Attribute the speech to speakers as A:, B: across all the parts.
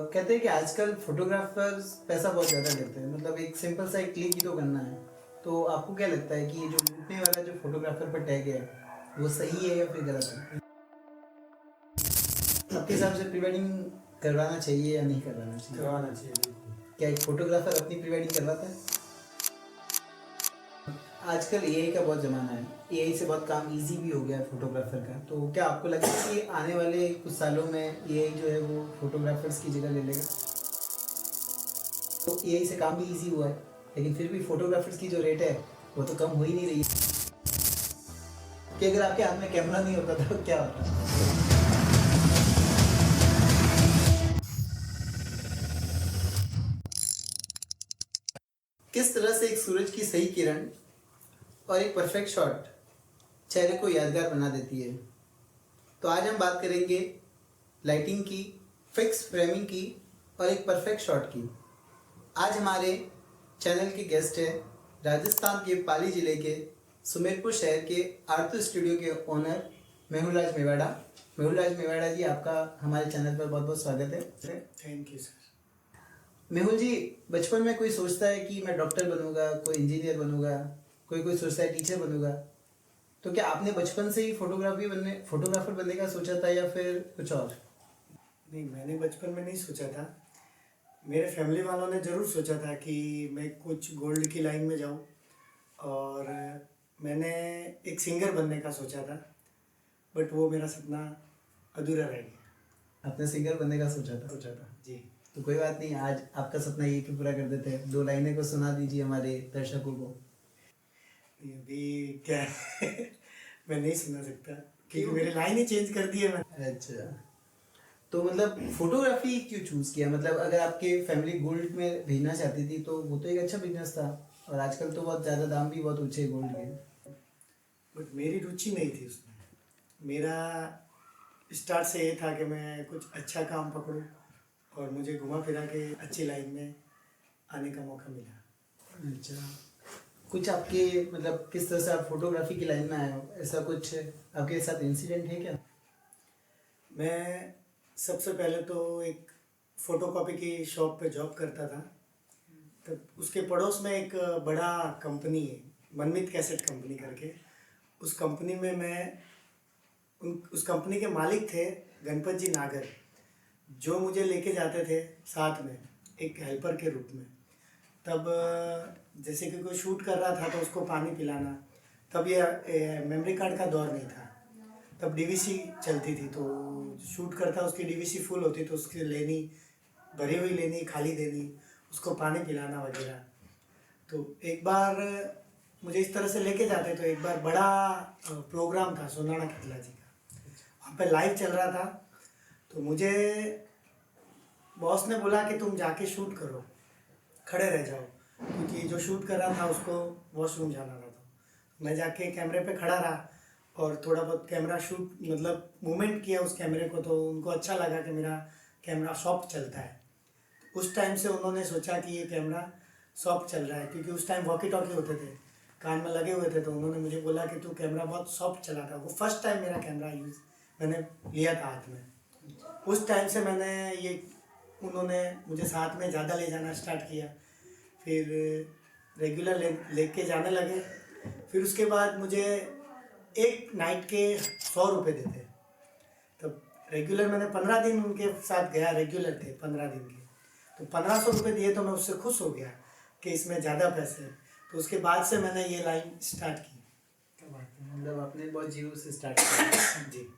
A: कहते हैं कि आजकल फोटोग्राफर्स पैसा बहुत ज़्यादा लेते हैं, मतलब एक सिंपल सा एक क्लिक ही तो करना है। तो आपको क्या लगता है कि ये जो लूटने वाला जो फोटोग्राफर पर टैग है वो सही है या फिर गलत है? आपके हिसाब से प्री वेडिंग करवाना चाहिए या नहीं करवाना चाहिए?
B: करवाना चाहिए बिल्कुल।
A: क्या एक फोटोग्राफर अपनी प्री वेडिंग करवाता है? आजकल एआई का बहुत ज़माना है, एआई से बहुत काम इजी भी हो गया है फोटोग्राफर का। तो क्या आपको लगता है कि आने वाले कुछ सालों में एआई जो है वो फोटोग्राफर्स की जगह ले लेगा? तो एआई से काम भी इजी हुआ है, लेकिन फिर भी फोटोग्राफर्स की जो रेट है वो तो कम हो ही नहीं रही है। कि अगर आपके हाथ में कैमरा नहीं होता तो क्या होता? किस तरह से एक सूरज की सही किरण और एक परफेक्ट शॉट चेहरे को यादगार बना देती है। तो आज हम बात करेंगे लाइटिंग की, फिक्स फ्रेमिंग की और एक परफेक्ट शॉट की। आज हमारे चैनल के गेस्ट हैं राजस्थान के पाली जिले के सुमेरपुर शहर के आरतू स्टूडियो के ओनर मेहुलराज मेवाड़ा। मेहुलराज मेवाड़ा जी, आपका हमारे चैनल पर बहुत बहुत स्वागत है।
B: Thank you sir.
A: Mehul ji, बचपन में कोई सोचता है कि मैं डॉक्टर बनूंगा, कोई इंजीनियर बनूंगा, कोई सोचता है टीचर बनूंगा। तो क्या आपने बचपन से ही फोटोग्राफर बनने का सोचा था या फिर कुछ और?
B: नहीं, मैंने बचपन में नहीं सोचा था। मेरे फैमिली वालों ने ज़रूर सोचा था कि मैं कुछ गोल्ड की लाइन में जाऊं, और मैंने एक सिंगर बनने का सोचा था, बट वो मेरा सपना अधूरा रह गया।
A: आपने सिंगर बनने का सोचा था
B: जी।
A: तो कोई बात नहीं, आज आपका सपना यही क्यों पूरा कर देते हैं। 2 लाइनें को सुना दीजिए हमारे दर्शकों को।
B: अभी क्या है मैं नहीं सुना सकता क्योंकि मेरी लाइन ही चेंज कर दी है मैंने।
A: अच्छा, तो मतलब फोटोग्राफी क्यों चूज किया? मतलब अगर आपके फैमिली गोल्ड में भेजना चाहती थी तो वो तो एक अच्छा बिजनेस था, और आजकल तो बहुत ज़्यादा दाम भी बहुत ऊंचे गोल्ड के।
B: बट मेरी रुचि नहीं थी उसमें। मेरा स्टार्ट से ये था कि मैं कुछ अच्छा काम पकड़ूं, और मुझे घुमा फिरा के अच्छी लाइन में आने का मौका मिला।
A: अच्छा, कुछ आपके मतलब किस तरह से आप फोटोग्राफी की लाइन में आए हो, ऐसा कुछ आपके साथ इंसिडेंट है क्या?
B: मैं सबसे पहले तो एक फ़ोटोकॉपी की शॉप पे जॉब करता था। तब उसके पड़ोस में एक बड़ा कंपनी है, मनमीत कैसेट कंपनी करके। उस कंपनी में मैं उस कंपनी के मालिक थे गणपत जी नागर, जो मुझे लेके जाते थे साथ में एक हेल्पर के रूप में। तब जैसे कि कोई शूट कर रहा था तो उसको पानी पिलाना। तब ये मेमोरी कार्ड का दौर नहीं था, तब डीवीसी चलती थी। तो शूट करता उसकी डीवीसी फुल होती तो उसकी लेनी, भरी हुई लेनी, खाली देनी, उसको पानी पिलाना वगैरह। तो एक बार मुझे इस तरह से लेके जाते, तो एक बार बड़ा प्रोग्राम था सोनाना कितला जी का, वहाँ पे लाइव चल रहा था। तो मुझे बॉस ने बोला कि तुम जाके शूट करो, खड़े रह जाओ, क्योंकि जो शूट कर रहा था उसको वॉशरूम जाना था। तो मैं जाके कैमरे पे खड़ा रहा और थोड़ा बहुत कैमरा शूट मतलब मूवमेंट किया उस कैमरे को। तो उनको अच्छा लगा कि मेरा कैमरा सॉफ्ट चलता है। उस टाइम से उन्होंने सोचा कि ये कैमरा सॉफ्ट चल रहा है, क्योंकि उस टाइम वॉकी टॉकी होते थे, कान में लगे हुए थे। तो उन्होंने मुझे बोला कि तू कैमरा बहुत सॉफ्ट चलाता। वो फर्स्ट टाइम मेरा कैमरा यूज़ मैंने लिया था हाथ में। उस टाइम से मैंने ये, उन्होंने मुझे साथ में ज़्यादा ले जाना स्टार्ट किया। फिर रेगुलर लेके जाने लगे। फिर उसके बाद मुझे एक नाइट के 100 रुपये देते। तब रेगुलर मैंने 15 दिन उनके साथ गया, रेगुलर थे 15 दिन के। तो 1500 रुपये दिए तो मैं उससे खुश हो गया कि इसमें ज़्यादा पैसे हैं। तो उसके बाद से मैंने ये लाइन स्टार्ट की।
A: क्या बात है, मतलब आपने बहुत जीरो से स्टार्ट किया।
B: जी।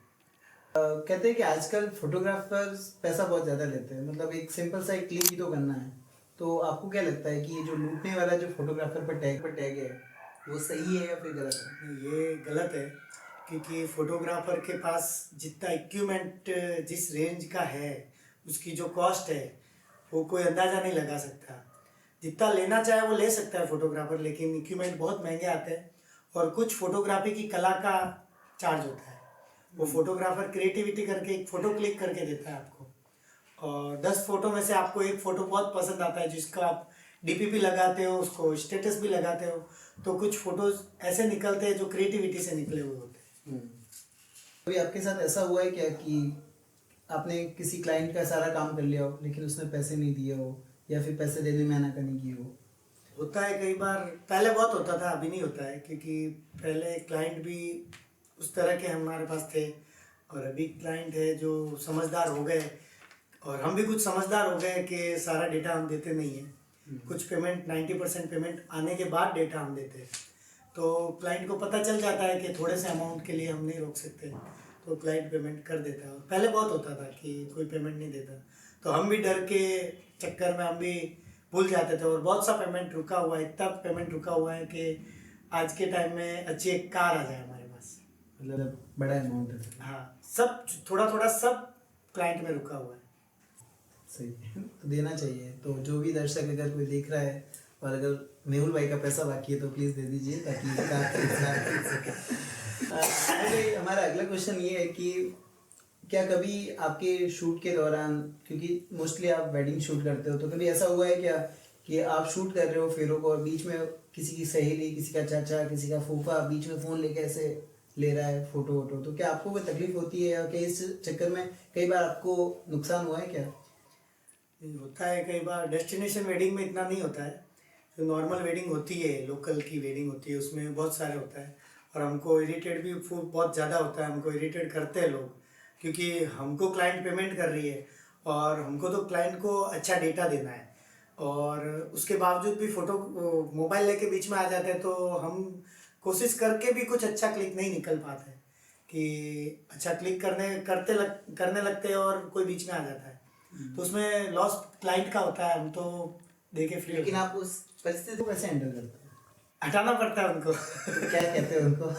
A: कहते हैं कि आजकल फोटोग्राफर्स पैसा बहुत ज़्यादा लेते हैं, मतलब एक सिंपल सा एक क्लिक ही तो करना है। तो आपको क्या लगता है कि ये जो लूटने वाला जो फोटोग्राफर पर टैग है वो सही है या फिर गलत है?
B: ये गलत है, क्योंकि फोटोग्राफर के पास जितना इक्विपमेंट जिस रेंज का है, उसकी जो कॉस्ट है वो कोई अंदाज़ा नहीं लगा सकता। जितना लेना चाहे वो ले सकता है फोटोग्राफर, लेकिन इक्विपमेंट बहुत महंगे आते हैं। और कुछ फोटोग्राफी की कला का चार्ज होता है। वो फोटोग्राफर क्रिएटिविटी करके एक फ़ोटो क्लिक करके देता है आपको, और 10 फोटो में से आपको एक फ़ोटो बहुत पसंद आता है, जिसका आप डीपीपी लगाते हो, उसको स्टेटस भी लगाते हो। तो कुछ फोटोज ऐसे निकलते हैं जो क्रिएटिविटी से निकले हुए होते हैं।
A: अभी आपके साथ ऐसा हुआ है क्या कि आपने किसी क्लाइंट का सारा काम कर लिया हो लेकिन उसने पैसे नहीं दिए हो या फिर पैसे देने में आनाकानी की हो?
B: होता है कई बार, पहले बहुत होता था, अभी नहीं होता है, क्योंकि पहले क्लाइंट भी उस तरह के हमारे पास थे और अभी क्लाइंट है जो समझदार हो गए और हम भी कुछ समझदार हो गए कि सारा डेटा हम देते नहीं हैं। कुछ पेमेंट 90% पेमेंट आने के बाद डेटा हम देते हैं, तो क्लाइंट को पता चल जाता है कि थोड़े से अमाउंट के लिए हम नहीं रोक सकते, तो क्लाइंट पेमेंट कर देता है। पहले बहुत होता था कि कोई पेमेंट नहीं देता, तो हम भी डर के चक्कर में हम भी भूल जाते थे और बहुत सा पेमेंट रुका हुआ है, इतना पेमेंट रुका हुआ है कि आज के टाइम में अच्छी एक कार आ जाए हमारे पास।
A: मतलब बड़ा अमाउंट है।
B: हाँ, सब थोड़ा थोड़ा सब क्लाइंट में रुका हुआ है।
A: सही है, तो देना चाहिए। तो जो भी दर्शक अगर कोई देख रहा है और अगर मेहुल भाई का पैसा बाकी है तो प्लीज़ दे दीजिए ताकि कार खरीद सके। हमारा अगला क्वेश्चन ये है कि क्या कभी आपके शूट के दौरान, क्योंकि मोस्टली आप वेडिंग शूट करते हो, तो कभी ऐसा हुआ है क्या कि आप शूट कर रहे हो फेरों को और बीच में किसी की सहेली, किसी का चाचा, किसी का फूफा बीच में फ़ोन लेके ऐसे ले रहा है फोटो वोटो, तो क्या आपको कोई तकलीफ होती है या क्या इस चक्कर में कई बार आपको नुकसान हुआ है क्या?
B: होता है कई बार। डेस्टिनेशन वेडिंग में इतना नहीं होता है, जो नॉर्मल वेडिंग होती है, लोकल की वेडिंग होती है, उसमें बहुत सारे होता है और हमको इरिटेट भी बहुत ज़्यादा होता है। हमको इरिटेट करते हैं लोग, क्योंकि हमको क्लाइंट पेमेंट कर रही है और हमको तो क्लाइंट को अच्छा डेटा देना है, और उसके बावजूद भी फ़ोटो मोबाइल लेके बीच में आ जाते हैं, तो हम कोशिश करके भी कुछ अच्छा क्लिक नहीं निकल पाता है कि अच्छा क्लिक करने लगते हैं और कोई बीच में आ जाता है, तो उसमें लॉस क्लाइंट का होता है। हम तो देखे फ्री,
A: लेकिन आप उस परिस्थिति को कैसे हैंडल करते हो?
B: हटाना पड़ता है उनको।
A: तो क्या कहते हैं उनको?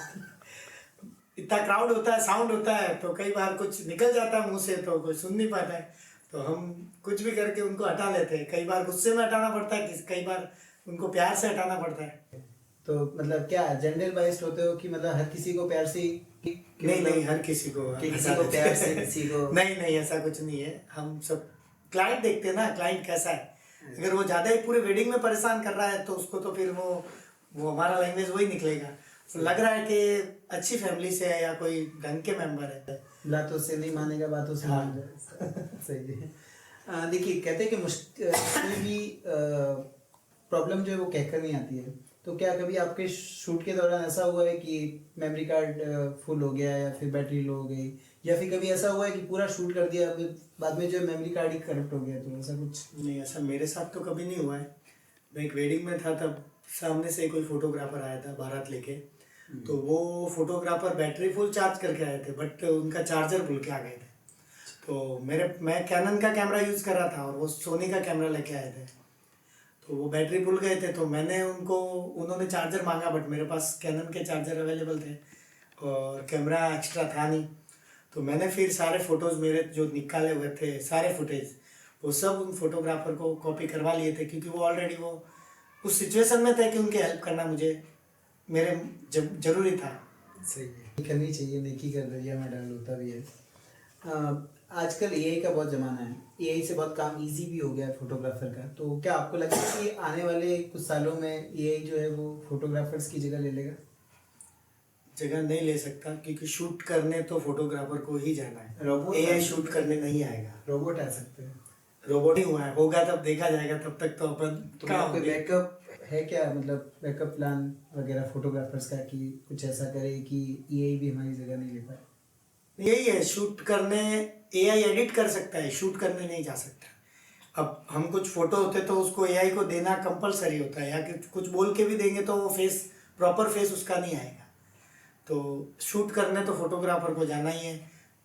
B: इतना क्राउड होता है, साउंड होता है, तो कई बार कुछ निकल जाता है मुंह से तो कोई सुन नहीं पाता है, तो हम कुछ भी करके उनको हटा लेते हैं। कई बार गुस्से में हटाना पड़ता है, कई बार उनको प्यार से हटाना पड़ता है।
A: तो मतलब क्या जेंडर बाइस्ड होते हो कि मतलब हर किसी को प्यार से
B: नहीं, हर किसी को
A: प्यार से किसी को
B: नहीं, ऐसा कुछ नहीं है। हम सब क्लाइंट देखते हैं ना, क्लाइंट कैसा है। अगर वो ज़्यादा ही पूरे वेडिंग में परेशान कर रहा है तो उसको तो फिर वो हमारा लैंग्वेज वही निकलेगा। तो लग रहा है कि अच्छी फैमिली से है या कोई ढंग के मेंबर है,
A: बातों से नहीं मानेगा, बातों से मान जाए। सही है। देखिए, कहते हैं कि कोई भी प्रॉब्लम जो है वो कहकर नहीं आती है, तो क्या कभी आपके शूट के दौरान ऐसा हुआ है कि मेमोरी कार्ड फुल हो गया या फिर बैटरी लो हो गई, या फिर कभी ऐसा हुआ है कि पूरा शूट कर दिया बाद में जो मेमोरी कार्ड ही करप्ट हो गया, तो ऐसा कुछ?
B: नहीं, ऐसा मेरे साथ तो कभी नहीं हुआ है। मैं एक वेडिंग में था, तब सामने से कोई फोटोग्राफर आया था बारात लेके, तो वो फोटोग्राफर बैटरी फुल चार्ज करके आए थे, बट उनका चार्जर भूल के आ गए थे। तो मैं कैनन का कैमरा यूज़ कर रहा था और वो सोनी का कैमरा लेके आए थे, तो वो बैटरी भूल गए थे। तो उन्होंने चार्जर मांगा, बट मेरे पास कैनन के चार्जर अवेलेबल थे और कैमरा एक्स्ट्रा था नहीं। तो मैंने फिर सारे फ़ोटोज़ मेरे जो निकाले हुए थे, सारे फुटेज, वो सब उन फोटोग्राफर को कॉपी करवा लिए थे, क्योंकि वो ऑलरेडी वो उस सिचुएशन में थे कि उनकी हेल्प करना मुझे मेरे जरूरी था।
A: सही है, करनी चाहिए, नेकी कर रही है, मैं डाल होता भी है। आजकल एआई का बहुत ज़माना है, एआई से बहुत काम इजी भी हो गया है फोटोग्राफर का, तो क्या आपको लगता है कि आने वाले कुछ सालों में एआई जो है वो फोटोग्राफर्स की जगह ले लेगा?
B: जगह नहीं ले सकता, क्योंकि शूट करने तो फोटोग्राफर को ही जाना है।
A: रोबोट
B: एआई शूट करने नहीं आएगा।
A: रोबोट आ सकते हैं।
B: रोबोट ही हुआ है, होगा तब देखा जाएगा, तब तक तो अपन
A: कोई बैकअप है क्या, मतलब बैकअप प्लान वगैरह फोटोग्राफर्स का, कि कुछ ऐसा करे कि एआई भी हमारी जगह नहीं ले पाए?
B: यही है, शूट करने एआई एडिट कर सकता है, शूट करने नहीं जा सकता। अब हम कुछ फोटो होते तो उसको एआई को देना कंपलसरी होता है, या कि कुछ बोल के भी देंगे तो वो प्रॉपर फेस उसका नहीं आएगा। तो शूट करने तो फोटोग्राफर को जाना ही है,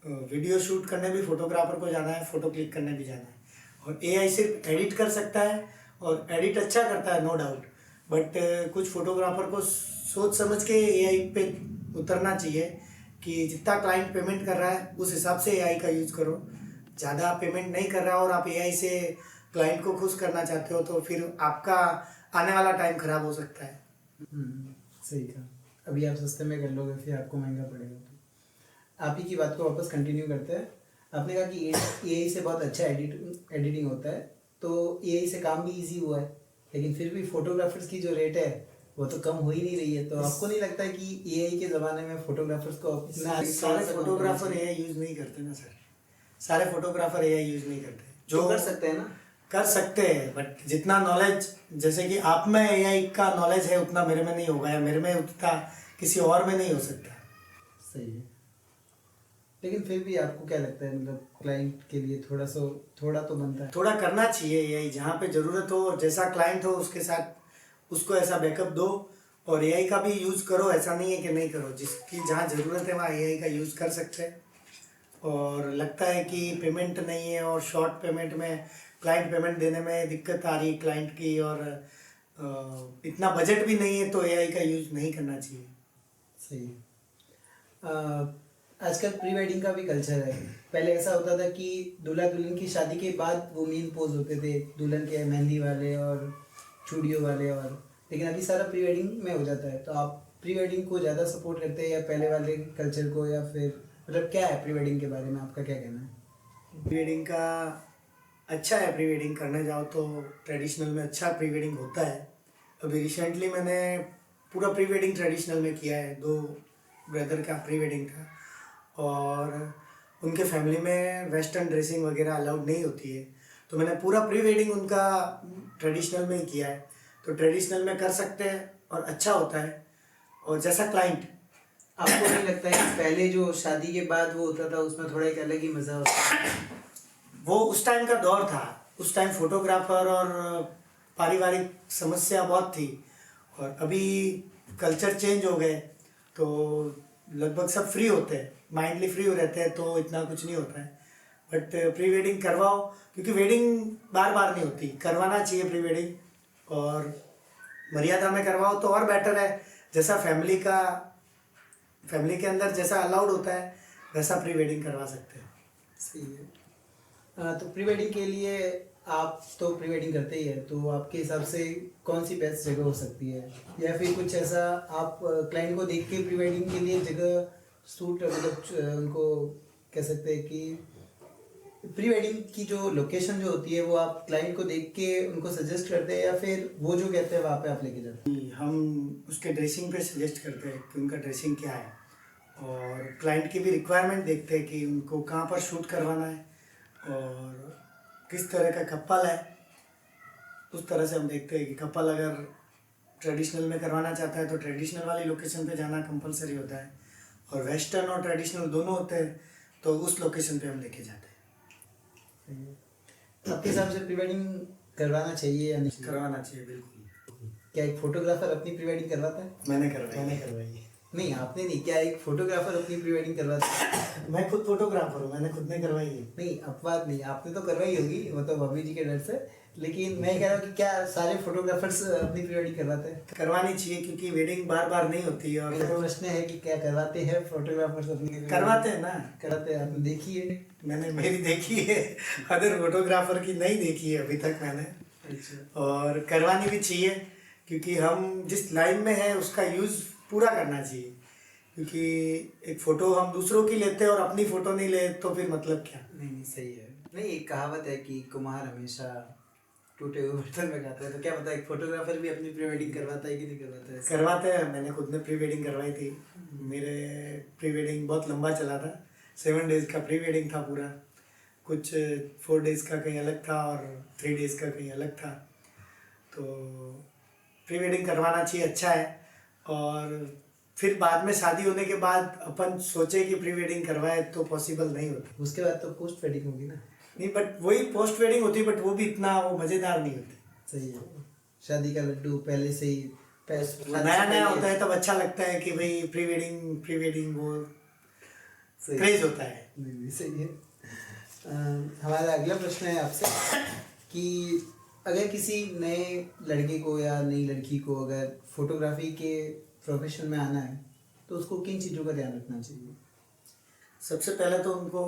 B: वीडियो शूट करने भी फोटोग्राफर को जाना है, फ़ोटो क्लिक करने भी जाना है। और एआई सिर्फ एडिट कर सकता है और एडिट अच्छा करता है, नो डाउट, बट कुछ फोटोग्राफर को सोच समझ के एआई पे उतरना चाहिए कि जितना क्लाइंट पेमेंट कर रहा है उस हिसाब से एआई का यूज़ करो। ज़्यादा पेमेंट नहीं कर रहा और आप एआई से क्लाइंट को खुश करना चाहते हो तो फिर आपका आने वाला टाइम ख़राब हो सकता है।
A: सही कहा। अभी आप सस्ते में कर लोगे फिर आपको महंगा पड़ेगा। तो आप ही की बात को वापस कंटिन्यू करते हैं। आपने कहा कि एआई से बहुत अच्छा एडिटिंग होता है, तो एआई से काम भी इजी हुआ है, लेकिन फिर भी फोटोग्राफर्स की जो रेट है वो तो कम हो ही नहीं रही है। तो आपको नहीं लगता है कि एआई के ज़माने में फोटोग्राफर्स को
B: सारे फोटोग्राफर एआई यूज़ नहीं करते ना सर। सारे फोटोग्राफर एआई यूज नहीं करते।
A: जो कर सकते हैं ना,
B: कर सकते हैं, बट जितना नॉलेज, जैसे कि आप में एआई का नॉलेज है उतना मेरे में नहीं होगा, या मेरे में उतना किसी और में नहीं हो सकता।
A: सही है। लेकिन फिर भी आपको क्या लगता है, मतलब क्लाइंट के लिए थोड़ा तो बनता है?
B: थोड़ा करना चाहिए एआई, जहाँ पे ज़रूरत हो और जैसा क्लाइंट हो उसके साथ उसको ऐसा बैकअप दो। और एआई का भी यूज़ करो, ऐसा नहीं है कि नहीं करो, जिसकी जहाँ ज़रूरत है वहाँ एआई का यूज़ कर सकते हैं। और लगता है कि पेमेंट नहीं है और शॉर्ट पेमेंट में क्लाइंट पेमेंट देने में दिक्कत आ रही है क्लाइंट की, और इतना बजट भी नहीं है, तो एआई का यूज़ नहीं करना चाहिए।
A: सही है। आजकल प्री वेडिंग का भी कल्चर है। पहले ऐसा होता था कि दूल्हा दुल्हन की शादी के बाद वो मेन पोज होते थे, दुल्हन के मेहंदी वाले और चूड़ियों वाले, और लेकिन अभी सारा प्री वेडिंग में हो जाता है। तो आप प्री वेडिंग को ज़्यादा सपोर्ट करते हैं या पहले वाले कल्चर को, या फिर मतलब क्या है प्री वेडिंग के बारे में आपका क्या कहना है?
B: प्री वेडिंग का अच्छा है, प्री वेडिंग करने जाओ तो ट्रेडिशनल में अच्छा प्री वेडिंग होता है। अभी रिसेंटली मैंने पूरा प्री वेडिंग ट्रेडिशनल में किया है, 2 ब्रदर का प्री वेडिंग था, और उनके फैमिली में वेस्टर्न ड्रेसिंग वगैरह अलाउड नहीं होती है, तो मैंने पूरा प्री वेडिंग उनका ट्रेडिशनल में ही किया है। तो ट्रेडिशनल में कर सकते हैं और अच्छा होता है, और जैसा क्लाइंट।
A: आपको नहीं लगता है कि पहले जो शादी के बाद वो होता था उसमें थोड़ा एक अलग ही मज़ा होता है?
B: वो उस टाइम का दौर था, उस टाइम फोटोग्राफर और पारिवारिक समस्या बहुत थी, और अभी कल्चर चेंज हो गए, तो लगभग सब फ्री होते हैं, माइंडली फ्री हो रहते हैं, तो इतना कुछ नहीं होता है। बट प्री वेडिंग करवाओ, क्योंकि वेडिंग बार बार नहीं होती, करवाना चाहिए प्री वेडिंग, और मर्यादा में करवाओ तो और बेटर है। जैसा फैमिली के अंदर जैसा अलाउड होता है वैसा प्री वेडिंग करवा सकते हैं।
A: सही है। तो प्री वेडिंग के लिए आप तो प्री वेडिंग करते ही है, तो आपके हिसाब से कौन सी बेस्ट जगह हो सकती है, या फिर कुछ ऐसा आप क्लाइंट को देख के प्री वेडिंग के लिए जगह सूट, मतलब उनको कह सकते हैं कि प्री वेडिंग की जो लोकेशन जो होती है वो आप क्लाइंट को देख के उनको सजेस्ट करते हैं, या फिर वो जो कहते हैं वहाँ पे आप लेके जाते हैं?
B: हम उसके ड्रेसिंग पे सजेस्ट करते हैं कि उनका ड्रेसिंग क्या है, और क्लाइंट की भी रिक्वायरमेंट देखते हैं कि उनको कहाँ पर शूट करवाना है और किस तरह का कपल है। उस तरह से हम देखते हैं कि कपल अगर ट्रेडिशनल में करवाना चाहता है तो ट्रेडिशनल वाली लोकेशन पे जाना कंपलसरी होता है, और वेस्टर्न और ट्रेडिशनल दोनों होते हैं, तो उस लोकेशन पे हम लेके जाते हैं।
A: आपके हिसाब से प्री वेडिंग करवाना चाहिए या नहीं?
B: करवाना चाहिए, बिल्कुल।
A: क्या एक फोटोग्राफर अपनी प्री वेडिंग करवाता है?
B: मैंने करवाई है।
A: नहीं, आपने नहीं, क्या एक फोटोग्राफर अपनी प्री वेडिंग करवाता है?
B: मैं खुद फोटोग्राफर हूँ, मैंने खुद ने करवाई है।
A: नहीं, अपवाद नहीं, आपने तो करवाई होगी, वो तो भाभी जी के डर से, लेकिन मैं कह रहा हूँ कि क्या सारे फोटोग्राफर्स अपनी प्री वेडिंग करवाते हैं?
B: करवानी चाहिए, क्योंकि वेडिंग बार बार नहीं होती, और
A: मेरा प्रश्न है कि क्या करवाते हैं फोटोग्राफर्स अपनी?
B: करवाते हैं ना।
A: कराते हैं, आपने देखी है?
B: मैंने मेरी देखी है, अदर फोटोग्राफर की नहीं देखी है अभी तक मैंने।
A: अच्छा।
B: और करवानी भी चाहिए, क्योंकि हम जिस लाइन में हैं उसका यूज़ पूरा करना चाहिए, क्योंकि एक फ़ोटो हम दूसरों की लेते हैं और अपनी फ़ोटो नहीं ले तो फिर मतलब क्या।
A: नहीं, सही है। नहीं, एक कहावत है कि कुम्हार हमेशा टूटे हुए बर्तन में खाता है, तो क्या पता एक फोटोग्राफर भी अपनी प्री वेडिंग करवाता है कि नहीं करवाता है?
B: करवाते हैं, मैंने खुद ने प्री वेडिंग करवाई थी। मेरे प्री वेडिंग बहुत लंबा चला था, 7 डेज़ का प्री वेडिंग था पूरा। कुछ 4 डेज़ का कहीं अलग था और 3 डेज़ का कहीं अलग था। तो प्री वेडिंग करवाना चाहिए, अच्छा है। और फिर बाद में शादी होने के बाद अपन सोचे कि प्री वेडिंग करवाए तो पॉसिबल नहीं होता।
A: उसके बाद तो पोस्ट वेडिंग होगी ना?
B: नहीं, बट वही पोस्ट वेडिंग होती है, बट वो भी इतना वो मज़ेदार नहीं होती।
A: सही है। शादी का लड्डू पहले से ही
B: नया नया होता है तब अच्छा लगता है कि भाई प्री वेडिंग वो क्रेज होता है।
A: नहीं, सही है। हमारा अगला प्रश्न है आपसे कि अगर किसी नए लड़के को या नई लड़की को अगर फोटोग्राफी के प्रोफेशन में आना है तो उसको किन चीज़ों का ध्यान रखना चाहिए?
B: सबसे पहले तो उनको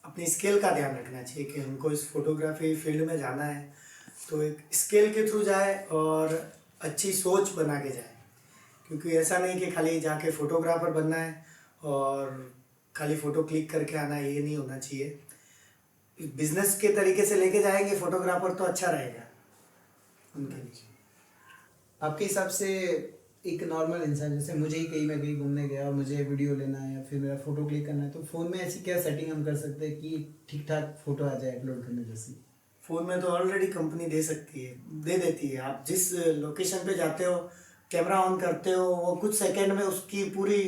B: अपनी स्किल का ध्यान रखना चाहिए कि उनको इस फोटोग्राफी फील्ड में जाना है तो एक स्किल के थ्रू जाए और अच्छी सोच बना के जाए, क्योंकि ऐसा नहीं कि खाली जाके फोटोग्राफर बनना है और खाली फ़ोटो क्लिक करके आना है, ये नहीं होना चाहिए। बिजनेस के तरीके से लेके जाएंगे फोटोग्राफर तो अच्छा रहेगा उनके लिए।
A: आपके हिसाब से एक नॉर्मल इंसान जैसे मुझे ही कहीं मैं कहीं घूमने गया और मुझे वीडियो लेना है या फिर मेरा फोटो क्लिक करना है, तो फ़ोन में ऐसी क्या सेटिंग हम कर सकते हैं कि ठीक ठाक फोटो आ जाए अपलोड करने जैसी?
B: फ़ोन में तो ऑलरेडी कंपनी दे सकती है, दे देती है। आप जिस लोकेशन पे जाते हो, कैमरा ऑन करते हो, वो कुछ सेकंड में उसकी पूरी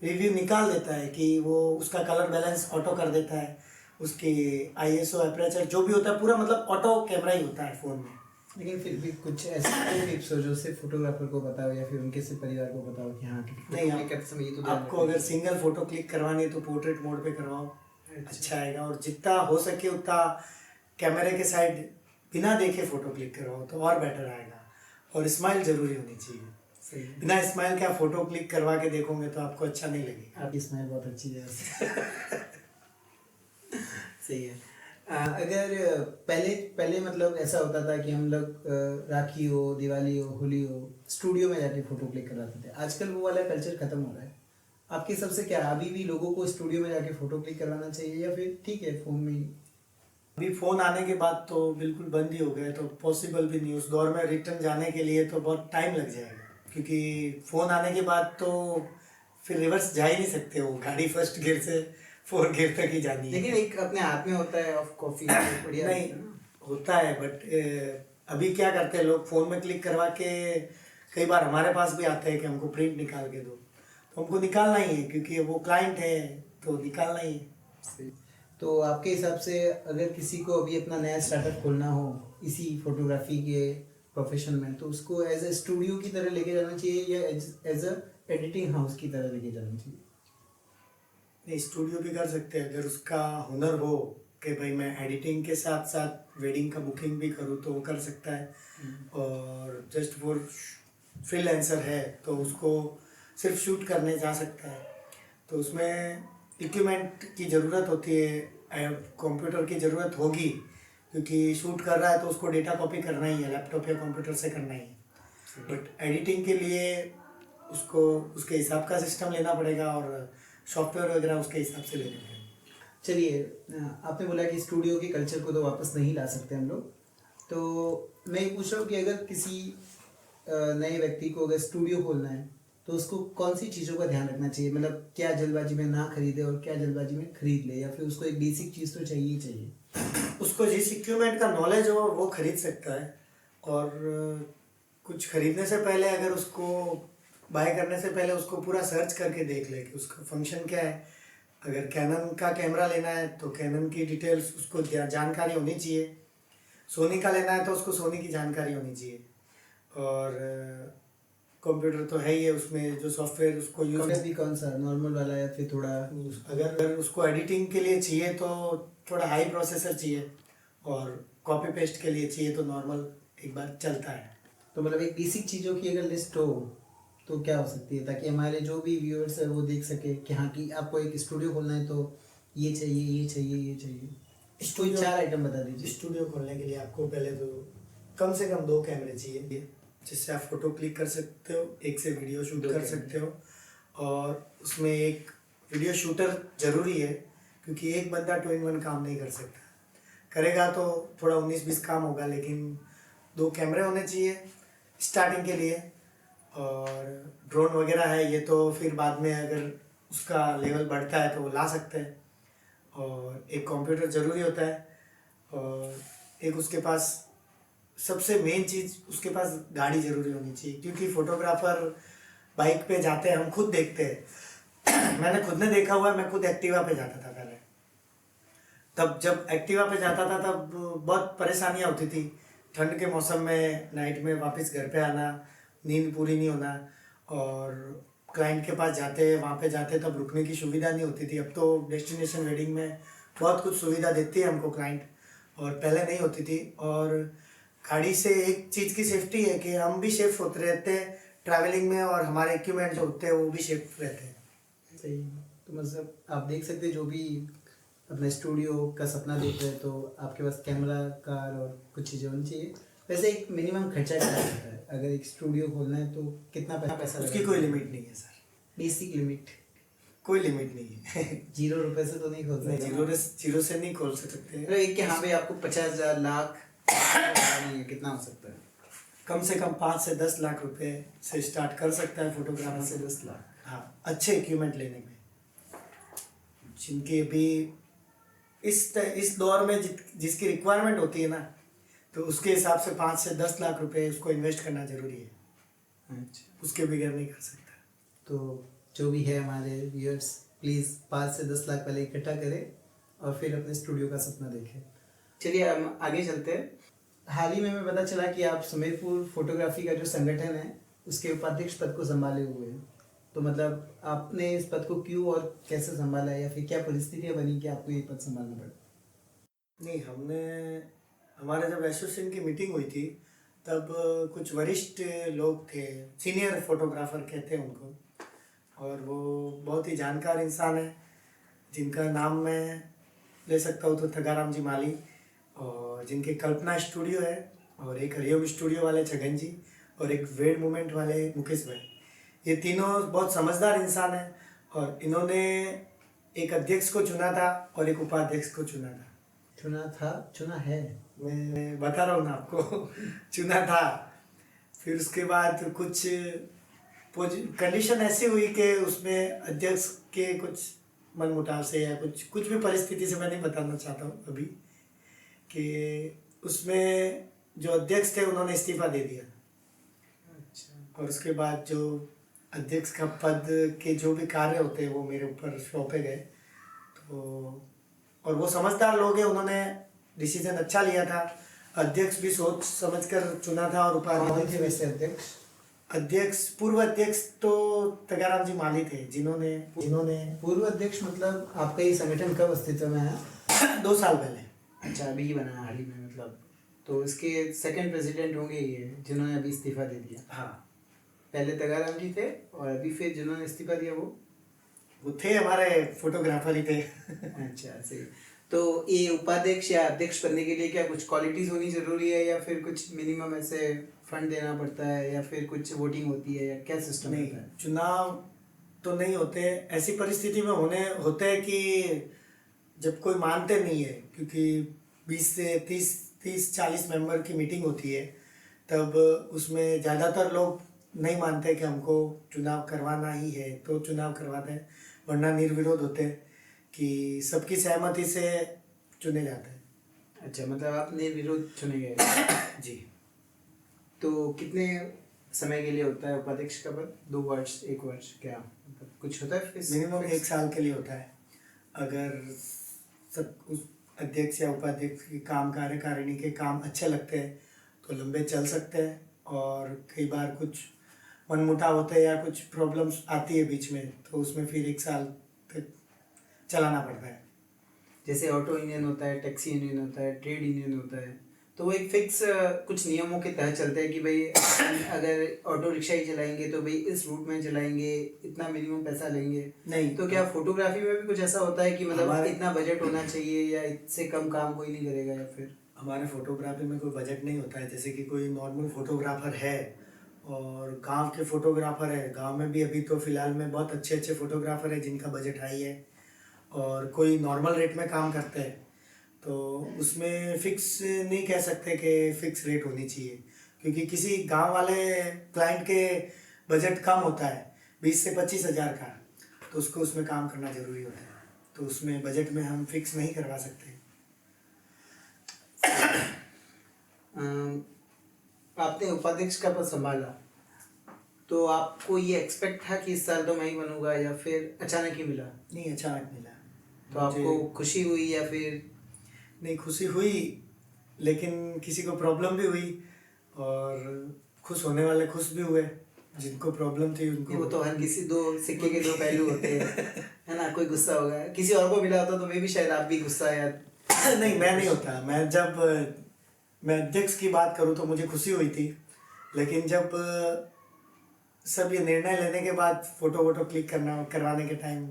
B: रिव्यू निकाल देता है कि वो उसका कलर बैलेंस ऑटो कर देता है, उसकी आईएसओ एपरेचर जो भी होता है पूरा, मतलब ऑटो कैमरा ही होता है फ़ोन में।
A: लेकिन फिर भी कुछ ऐसे टिप्स हो जो सिर्फ फोटोग्राफर को पता हो या फिर उनके सिर्फ परिवार को पता हो कि हाँ
B: नहीं,
A: क्लिक करते समय ये तो ध्यान
B: आपको
A: रखना
B: अगर
A: चाहिए।
B: सिंगल फोटो क्लिक करवानी है तो पोर्ट्रेट मोड पे करवाओ, अच्छा आएगा। और जितना हो सके उतना कैमरे के साइड बिना देखे फोटो क्लिक करवाओ तो और बेटर आएगा। और स्माइल जरूरी होनी चाहिए,
A: सही है।
B: बिना स्माइल क्या फोटो क्लिक करवा के देखोगे तो आपको अच्छा नहीं लगेगा।
A: आपकी स्माइल बहुत अच्छी है वैसे। सही है। अगर पहले पहले मतलब ऐसा होता था कि हम लोग राखी हो, दिवाली हो, होली हो, स्टूडियो में जाके फोटो क्लिक कराते थे। आजकल वो वाला कल्चर खत्म हो रहा है। आपके हिसाब से क्या अभी भी लोगों को स्टूडियो में जाके फोटो क्लिक करवाना चाहिए या फिर ठीक है फ़ोन में ही?
B: अभी फ़ोन आने के बाद तो बिल्कुल बंद ही हो गया, तो पॉसिबल भी नहीं। उस दौर में रिटर्न जाने के लिए तो बहुत टाइम लग जाएगा, क्योंकि फ़ोन आने के बाद तो फिर रिवर्स जा ही नहीं सकते, वो गाड़ी फर्स्ट गियर से फोर्थ गियर तक ही जानी है।
A: लेकिन एक अपने हाथ में होता है ऑफ कॉफी बढ़िया
B: नहीं
A: लगता है ना।
B: होता है, बट अभी क्या करते हैं लोग, फ़ोन में क्लिक करवा के कई बार हमारे पास भी आते हैं कि हमको प्रिंट निकाल के दो, तो हमको निकालना ही है क्योंकि वो क्लाइंट है, तो निकालना ही है।
A: सही। तो आपके हिसाब से अगर किसी को अभी अपना नया स्टार्टअप खोलना हो इसी फोटोग्राफी के प्रोफेशन में, तो उसको एज ए स्टूडियो की तरह लेके जाना चाहिए या एज अ एडिटिंग हाउस की तरह लेके जाना चाहिए?
B: नहीं, स्टूडियो भी कर सकते हैं अगर उसका हुनर हो कि भाई मैं एडिटिंग के साथ साथ वेडिंग का बुकिंग भी करूँ तो वो कर सकता है। और जस्ट वो फ्रीलांसर है तो उसको सिर्फ शूट करने जा सकता है, तो उसमें इक्विपमेंट की ज़रूरत होती है, कंप्यूटर की ज़रूरत होगी, क्योंकि शूट कर रहा है तो उसको डेटा कॉपी करना ही है, लैपटॉप या कंप्यूटर से करना ही है। बट एडिटिंग के लिए उसको उसके हिसाब का सिस्टम लेना पड़ेगा और सॉफ्टवेयर वगैरह उसके हिसाब से लेने पड़ेंगे।
A: चलिए, आपने बोला कि स्टूडियो के कल्चर को तो वापस नहीं ला सकते हम लोग, तो मैं ये पूछ रहा हूँ कि अगर किसी नए व्यक्ति को अगर स्टूडियो खोलना है तो उसको कौन सी चीज़ों का ध्यान रखना चाहिए? मतलब क्या जल्दबाजी में ना खरीदे और क्या जल्दबाजी में खरीद ले, या फिर उसको एक बेसिक चीज़ तो चाहिए ही चाहिए?
B: उसको जिस इक्विपमेंट का नॉलेज हो वो खरीद सकता है, और कुछ खरीदने से पहले अगर उसको बाय करने से पहले उसको पूरा सर्च करके देख ले कि उसका फंक्शन क्या है। अगर कैनन का कैमरा लेना है तो कैनन की डिटेल्स उसको जानकारी होनी चाहिए, सोनी का लेना है तो उसको सोनी की जानकारी होनी चाहिए, और कंप्यूटर तो है ही है, उसमें जो सॉफ्टवेयर उसको यूज,
A: भी कौन सा, नॉर्मल वाला या फिर थोड़ा?
B: अगर उसको एडिटिंग के लिए चाहिए तो थोड़ा हाई प्रोसेसर चाहिए, और कॉपी पेस्ट के लिए चाहिए तो नॉर्मल एक बार चलता है।
A: तो मतलब एक बेसिक चीज़ों की अगर लिस्ट हो तो क्या हो सकती है, ताकि हमारे जो भी व्यूअर्स है वो देख सके कि हाँ कि आपको एक स्टूडियो खोलना है तो ये चाहिए, ये चाहिए, ये चाहिए। कोई 4 आइटम बता दीजिए।
B: स्टूडियो खोलने के लिए आपको पहले तो कम से कम 2 कैमरे चाहिए, जिससे आप फोटो क्लिक कर सकते हो, एक से वीडियो शूट कर सकते हो, और उसमें एक वीडियो शूटर ज़रूरी है, क्योंकि एक बंदा 2 in 1 काम नहीं कर सकता, करेगा तो थोड़ा 19-20 काम होगा, लेकिन 2 कैमरे होने चाहिए स्टार्टिंग के लिए। और ड्रोन वगैरह है ये तो फिर बाद में अगर उसका लेवल बढ़ता है तो वो ला सकते हैं। और एक कंप्यूटर ज़रूरी होता है, और एक उसके पास सबसे मेन चीज़ उसके पास गाड़ी ज़रूरी होनी चाहिए, क्योंकि फोटोग्राफर बाइक पे जाते हैं, हम खुद देखते हैं। मैंने खुद ने देखा हुआ है, मैं खुद एक्टिवा पे जाता था पहले, तब जब एक्टिवा पे जाता था तब बहुत परेशानियाँ होती थी, ठंड के मौसम में नाइट में वापस घर पे आना, नींद पूरी नहीं होना, और क्लाइंट के पास जाते वहाँ पे जाते तब रुकने की सुविधा नहीं होती थी। अब तो डेस्टिनेशन वेडिंग में बहुत कुछ सुविधा देती है हमको क्लाइंट, और पहले नहीं होती थी। और गाड़ी से एक चीज़ की सेफ्टी है कि हम भी सेफ होते रहते हैं ट्रैवलिंग में, और हमारे इक्विपमेंट जो होते हैं वो भी सेफ रहते हैं।
A: सही। तो मतलब आप देख सकते हैं जो भी अपने स्टूडियो का सपना देख रहे हैं तो आपके पास कैमरा, कार और कुछ चीज़ें होनी चाहिए। वैसे एक मिनिमम खर्चा क्या होता है अगर एक स्टूडियो खोलना है तो कितना पैसा
B: उसकी कोई लिमिट नहीं है सर,
A: बेसिक लिमिट
B: कोई लिमिट नहीं है।
A: 0 रुपए से तो नहीं खोल
B: नहीं,
A: सकते?
B: जीरो से नहीं खोल सकते।
A: मतलब एक कि हाँ भाई आपको 50,000 लाख नहीं है, कितना हो सकता है?
B: कम से कम 5 से 10 लाख रुपए से स्टार्ट कर सकता है
A: 5
B: फोटोग्राफर।
A: से 10 लाख।
B: हाँ, अच्छे इक्विपमेंट लेने में, जिनकी अभी इस दौर में जिसकी रिक्वायरमेंट होती है ना, तो उसके हिसाब से 5 से 10 लाख रुपए उसको इन्वेस्ट करना जरूरी है।
A: अच्छा,
B: उसके बगैर नहीं कर सकता।
A: तो जो भी है हमारे व्यूअर्स, प्लीज़ 5 से 10 लाख पहले इकट्ठा करें और फिर अपने स्टूडियो का सपना देखें। चलिए हम आगे चलते हैं। हाल ही में हमें पता चला कि आप सुमेरपुर फोटोग्राफी का जो संगठन है उसके उपाध्यक्ष पद को संभाले हुए हैं। तो मतलब आपने इस पद को क्यों और कैसे संभाला है, या फिर क्या परिस्थितियाँ बनी कि आपको ये पद संभालना पड़ा?
B: नहीं, हमारे जब एसोसिएशन की मीटिंग हुई थी तब कुछ वरिष्ठ लोग थे, सीनियर फोटोग्राफर कहते हैं उनको, और वो बहुत ही जानकार इंसान है, जिनका नाम मैं ले सकता हूँ तो थगाराम जी माली, और जिनके कल्पना स्टूडियो है, और एक हरिओम स्टूडियो वाले छगन जी, और एक वेड मूवमेंट वाले मुकेश भाई। ये तीनों बहुत समझदार इंसान हैं, और इन्होंने एक अध्यक्ष को चुना था और एक उपाध्यक्ष को चुना था।
A: चुना है,
B: मैं बता रहा हूँ ना आपको चुना था। फिर उसके बाद कुछ कंडीशन ऐसी हुई कि उसमें अध्यक्ष के कुछ मनमुटाव से या कुछ भी परिस्थिति से, मैं नहीं बताना चाहता हूँ अभी, कि उसमें जो अध्यक्ष थे उन्होंने इस्तीफा दे दिया।
A: अच्छा,
B: और उसके बाद जो अध्यक्ष का पद के जो भी कार्य होते हैं वो मेरे ऊपर सौंपे गए। तो और वो समझदार लोग हैं, उन्होंने डिसीजन अच्छा लिया था। अध्यक्ष भी सोच समझकर चुना था, और
A: कौन थे
B: उपाध्यक्ष
A: वैसे अध्यक्ष?
B: पूर्व अध्यक्ष तो तगाराम जी माली थे, जिन्होंने
A: पूर्व अध्यक्ष मतलब आपका ये संगठन कब अस्तित्व में आया?
B: 2 साल पहले।
A: अच्छा, अभी ही बना हाल ही में मतलब। तो इसके सेकंड प्रेसिडेंट होंगे ये, जिन्होंने अभी इस्तीफा दे दिया।
B: हाँ,
A: पहले तगाराम जी थे, और अभी फिर जिन्होंने इस्तीफा दिया
B: वो थे हमारे फोटोग्राफर ही थे।
A: अच्छा, सही। तो ये उपाध्यक्ष या अध्यक्ष बनने के लिए क्या कुछ क्वालिटीज होनी जरूरी है, या फिर कुछ मिनिमम ऐसे फंड देना पड़ता है, या फिर कुछ वोटिंग होती है, या क्या सिस्टम
B: नहीं,
A: होता है?
B: चुनाव तो नहीं होते। ऐसी परिस्थिति में होते हैं कि जब कोई मानते नहीं है, क्योंकि 20 से 30-40 मेंबर की मीटिंग होती है, तब उसमें ज़्यादातर लोग नहीं मानते कि हमको चुनाव करवाना ही है, तो चुनाव करवाते हैं, वरना निर्विरोध होते हैं कि सबकी सहमति से चुने जाते हैं।
A: अच्छा, मतलब आप निर्विरोध चुने गए?
B: जी।
A: तो कितने समय के लिए होता है उपाध्यक्ष का पद? 2 वर्ष, 1 वर्ष, क्या मतलब कुछ होता है?
B: मिनिमम 1 साल के लिए होता है। अगर सब उस अध्यक्ष या उपाध्यक्ष के काम, कार्यकारिणी के काम अच्छे लगते हैं तो लंबे चल सकते हैं, और कई बार कुछ मनमुटाव होते हैं या कुछ प्रॉब्लम्स आती है बीच में, तो उसमें फिर 1 साल तक चलाना पड़ता है।
A: जैसे ऑटो यूनियन होता है, टैक्सी यूनियन होता है, ट्रेड यूनियन होता है, तो वो एक फिक्स कुछ नियमों के तहत चलता है कि भाई अगर ऑटो रिक्शा ही चलाएंगे तो भाई इस रूट में चलाएंगे, इतना मिनिमम पैसा लेंगे।
B: नहीं,
A: तो क्या फोटोग्राफी में भी कुछ ऐसा होता है कि मतलब इतना बजट होना चाहिए, या इससे कम काम कोई नहीं करेगा? या फिर
B: हमारे फोटोग्राफी में कोई बजट नहीं होता है। जैसे कि कोई नॉर्मल फोटोग्राफर है और गांव के फोटोग्राफर है, गांव में भी अभी तो फिलहाल में बहुत अच्छे फोटोग्राफर है जिनका बजट हाई है, और कोई नॉर्मल रेट में काम करते हैं, तो उसमें फिक्स नहीं कह सकते कि फिक्स रेट होनी चाहिए, क्योंकि किसी गांव वाले क्लाइंट के बजट कम होता है 20 से 25 हज़ार का, तो उसको उसमें काम करना ज़रूरी होता है, तो उसमें बजट में हम फिक्स नहीं करवा सकते।
A: आपने उपाध्यक्ष का पद संभाला, तो आपको ये एक्सपेक्ट था कि इस साल तो मैं ही बनूंगा, या फिर अचानक ही मिला?
B: नहीं, अचानक मिला।
A: तो आपको खुशी हुई या फिर?
B: नहीं, खुशी हुई, लेकिन किसी को प्रॉब्लम भी हुई, और खुश होने वाले खुश भी हुए, जिनको प्रॉब्लम थी उनको।
A: वो तो हर किसी 2 सिक्के के 2 पहलू होते हैं, है ना? कोई गुस्सा होगा, किसी और को मिला होता तो मे भी शायद आप भी गुस्सा या
B: नहीं, मैं नहीं होता। मैं अध्यक्ष की बात करूँ तो मुझे खुशी हुई थी, लेकिन जब सब ये निर्णय लेने के बाद फोटो क्लिक करवाने के टाइम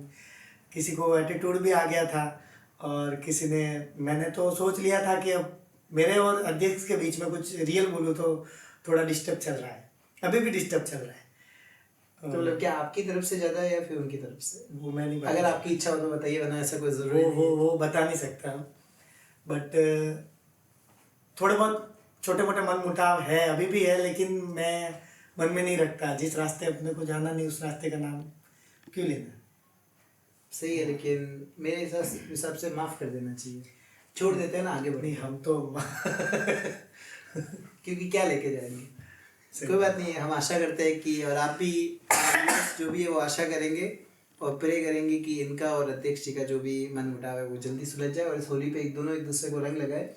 B: किसी को एटीट्यूड भी आ गया था, और मैंने तो सोच लिया था कि अब मेरे और अध्यक्ष के बीच में कुछ रियल बोलूँ तो थोड़ा डिस्टर्ब चल रहा है, अभी भी डिस्टर्ब चल रहा है।
A: तो मतलब क्या आपकी तरफ से ज़्यादा है या फिर उनकी तरफ से?
B: वो मैं नहीं,
A: अगर आपकी इच्छा हो तो बताइए, वरना ऐसा कोई ज़रूरी नहीं है।
B: वो बता नहीं सकता, बट थोड़े बहुत छोटे मोटे मन मुटाव है, अभी भी है, लेकिन मैं मन में नहीं रखता। जिस रास्ते अपने को जाना नहीं उस रास्ते का नाम क्यों लेना।
A: सही है, लेकिन मेरे हिसाब से माफ़ कर देना चाहिए, छोड़ देते हैं ना आगे बढ़े,
B: नहीं, हम तो
A: क्योंकि क्या लेके जाएंगे। कोई बात नहीं है, हम आशा करते हैं कि, और आप भी जो भी है वो आशा करेंगे और प्रे करेंगे कि इनका और अध्यक्ष जी का जो भी मन मुटाव है वो जल्दी सुलझ जाए और इस होली पे दोनों एक दूसरे को रंग लगाए।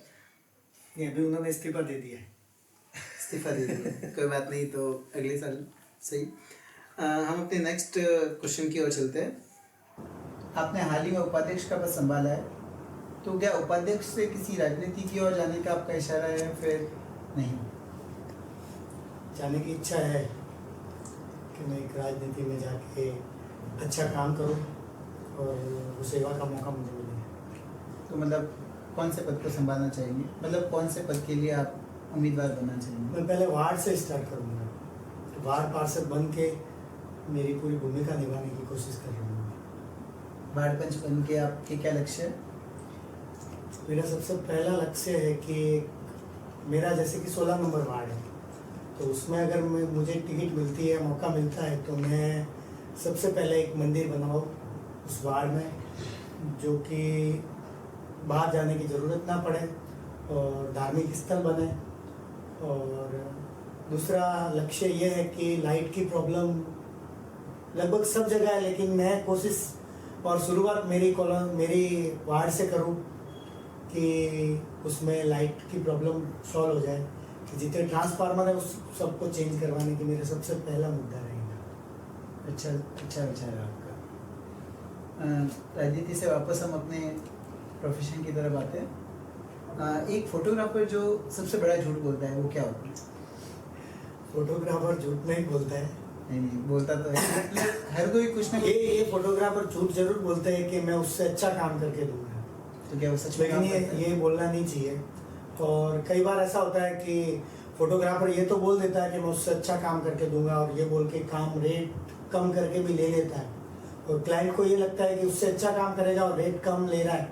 B: नहीं, अभी उन्होंने इस्तीफा दे दिया है।
A: इस्तीफा दे दिया, कोई बात नहीं, तो अगले साल सही। हम अपने नेक्स्ट क्वेश्चन की ओर चलते हैं। आपने हाल ही में उपाध्यक्ष का पद संभाला है, तो क्या उपाध्यक्ष से किसी राजनीति की ओर जाने का आपका इशारा है या फिर नहीं?
B: जाने की इच्छा है कि मैं एक राजनीति में जाके अच्छा काम करूं और वो सेवा का मौका मुझे मिले।
A: तो मतलब कौन से पद को संभालना चाहेंगे, मतलब कौन से पद के लिए आप उम्मीदवार बनना चाहेंगे?
B: मैं पहले वार्ड से स्टार्ट करूंगा, तो वार्ड पार्षद बन के मेरी पूरी भूमिका निभाने की कोशिश कर रहा हूँ।
A: वार्ड पंच बन के आपके क्या लक्ष्य है?
B: मेरा सबसे पहला लक्ष्य है कि मेरा जैसे कि 16 नंबर वार्ड है, तो उसमें अगर मुझे टिकट मिलती है, मौका मिलता है, तो मैं सबसे पहले एक मंदिर बनाऊँ उस वार्ड में, जो कि बाहर जाने की ज़रूरत ना पड़े और धार्मिक स्थल बने। और दूसरा लक्ष्य ये है कि लाइट की प्रॉब्लम लगभग सब जगह है, लेकिन मैं कोशिश और शुरुआत मेरी वार्ड से करूं कि उसमें लाइट की प्रॉब्लम सॉल्व हो जाए, कि जितने ट्रांसफार्मर है उस सबको चेंज करवाने की मेरा सबसे पहला मुद्दा रहेगा।
A: अच्छा विचार है आपका। राजनीति से वापस हम अपने प्रोफेशन की तरफ आते हैं। एक फोटोग्राफर जो सबसे बड़ा झूठ बोलता है वो क्या होता है?
B: फोटोग्राफर झूठ नहीं बोलता है।
A: नहीं बोलता तो है, हर कोई कुछ ना
B: ये फोटोग्राफर झूठ जरूर बोलते हैं कि मैं उससे अच्छा काम करके दूंगा,
A: तो क्या वो सच में
B: लेकिन
A: काम करता है?
B: ये बोलना नहीं चाहिए। और कई बार ऐसा होता है कि फोटोग्राफर ये तो बोल देता है कि मैं उससे अच्छा काम करके दूंगा, और ये बोल के काम रेट कम करके भी ले लेता है, और क्लाइंट को ये लगता है कि उससे अच्छा काम करेगा और रेट कम ले रहा है,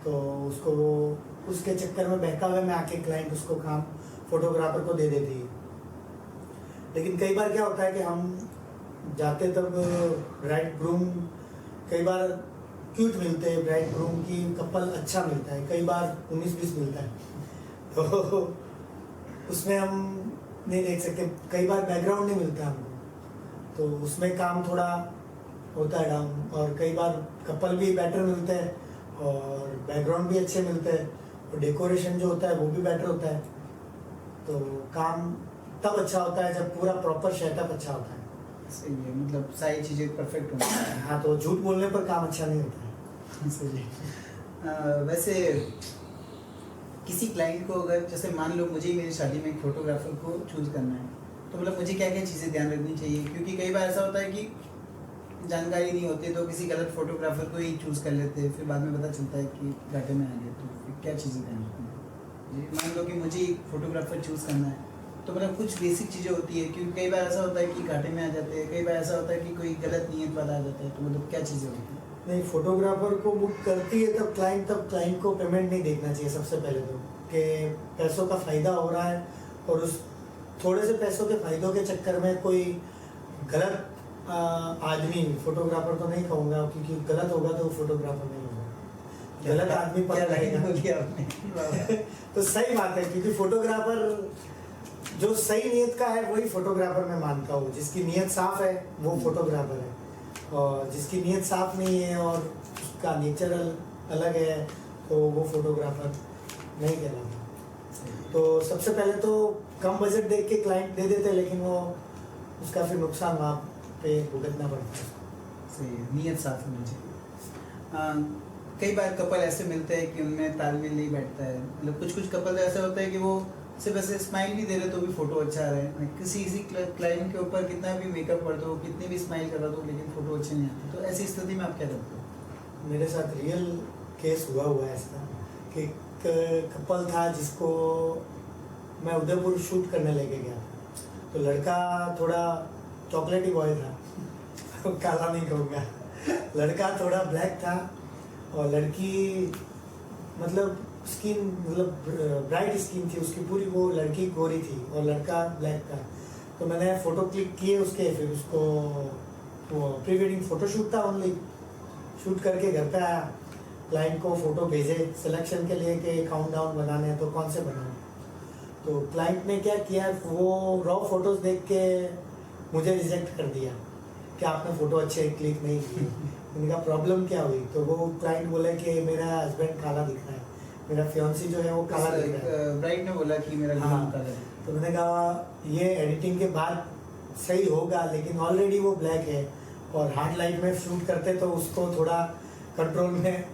B: तो उसको वो उसके चक्कर में बहकावे में आके क्लाइंट उसको काम फोटोग्राफर को दे देती है। लेकिन कई बार क्या होता है कि हम जाते तब ब्राइड ग्रूम कई बार क्यूट मिलते हैं, ब्राइड ग्रूम की कपल अच्छा मिलता है, कई बार 19-20 मिलता है, तो उसमें हम नहीं देख सकते। कई बार बैकग्राउंड नहीं मिलता हमको, तो उसमें काम थोड़ा होता है डाउन। और कई बार कपल भी बेटर मिलते हैं और बैकग्राउंड भी अच्छे मिलते हैं, और डेकोरेशन जो होता है वो भी बेटर होता है, तो काम तब अच्छा होता है जब पूरा प्रॉपर सेटअप अच्छा होता है।
A: सही है, मतलब सारी चीज़ें परफेक्ट होनी चाहिए।
B: हाँ, तो झूठ बोलने पर काम अच्छा नहीं होता है।
A: सही है। वैसे किसी क्लाइंट को अगर जैसे मान लो मुझे मेरी शादी में एक फोटोग्राफर को चूज़ करना है, तो मतलब मुझे क्या क्या चीज़ें ध्यान रखनी चाहिए? क्योंकि कई बार ऐसा होता है कि जानकारी नहीं होती तो किसी गलत फोटोग्राफर को ही चूज़ कर लेते हैं, फिर बाद में पता चलता है कि घाटे में आ गए, तो फिर क्या चीज़ें ध्यान रखनी है? मान लो कि मुझे फोटोग्राफर चूज़ करना है, तो मतलब कुछ बेसिक चीज़ें होती है, क्योंकि कई बार ऐसा होता है कि घाटे में आ जाते हैं, कई बार ऐसा होता है कि कोई गलत नीयत वाला आ जाता है, तो मतलब क्या चीज़ें होती हैं?
B: नहीं, फोटोग्राफर को बुक करती है तब क्लाइंट को पेमेंट नहीं देखना चाहिए सबसे पहले तो, कि पैसों का फ़ायदा हो रहा है, और उस थोड़े से पैसों के फ़ायदों के चक्कर में कोई गलत आदमी, फोटोग्राफर तो नहीं कहूँगा क्योंकि गलत होगा तो फोटोग्राफर नहीं होगा, गलत आदमी पकड़ा जाएगा। तो सही बात है, क्योंकि फोटोग्राफर जो सही नीयत का है वही फोटोग्राफर मैं मानता हूँ। जिसकी नीयत साफ है वो फोटोग्राफर है, और जिसकी नीयत साफ नहीं है और उसका नेचर अलग है तो वो फोटोग्राफर नहीं कहलाता। तो सबसे पहले तो कम बजट देख के क्लाइंट दे देते, लेकिन वो उसका फिर नुकसान वहाँ पे भुगतना पड़ता है।
A: सही है, नीयत साफ होनी चाहिए। कई बार कपल ऐसे मिलते हैं कि उनमें तालमेल नहीं बैठता है, मतलब कुछ कपल ऐसे होते हैं कि वो सिर्फ ऐसे स्माइल भी दे रहे तो भी फोटो अच्छा आ रहा है, किसी क्लाइंट के ऊपर कितना भी मेकअप कर दो, कितनी भी स्माइल करा दो, लेकिन फोटो अच्छी नहीं आती, तो ऐसी स्थिति में आप क्या करते हो?
B: मेरे साथ रियल केस हुआ है ऐसा कि एक कपल था जिसको मैं उदयपुर शूट करने लेके गया था। तो लड़का थोड़ा चॉकलेटी बॉय था काला नहीं कहूँगा, लड़का थोड़ा ब्लैक था और लड़की मतलब स्किन मतलब ब्राइट स्किन थी उसकी पूरी, वो लड़की गोरी थी और लड़का ब्लैक था। तो मैंने फ़ोटो क्लिक किए उसके, फिर उसको वो प्री वेडिंग फ़ोटोशूट था ओनली, शूट करके घर पे आया, क्लाइंट को फ़ोटो भेजे सिलेक्शन के लिए कि काउंटडाउन बनाने हैं तो कौन से बनाऊँ। तो क्लाइंट ने क्या किया, वो रॉ फोटोज़ देख के मुझे रिजेक्ट कर दिया कि आपने फ़ोटो अच्छे क्लिक नहीं किए। उनका प्रॉब्लम क्या हुई, तो वो क्लाइंट बोले कि मेरा हस्बैंड काला दिख रहा है, मेरा फियांसी जो है वो काला दिख रहा है।
A: ब्राइड ने बोला कि मेरा
B: हाँ,
A: काला है।
B: तो मैंने कहा ये एडिटिंग के बाद सही होगा, लेकिन ऑलरेडी वो ब्लैक है और हार्ड लाइट में शूट करते तो उसको थोड़ा कंट्रोल में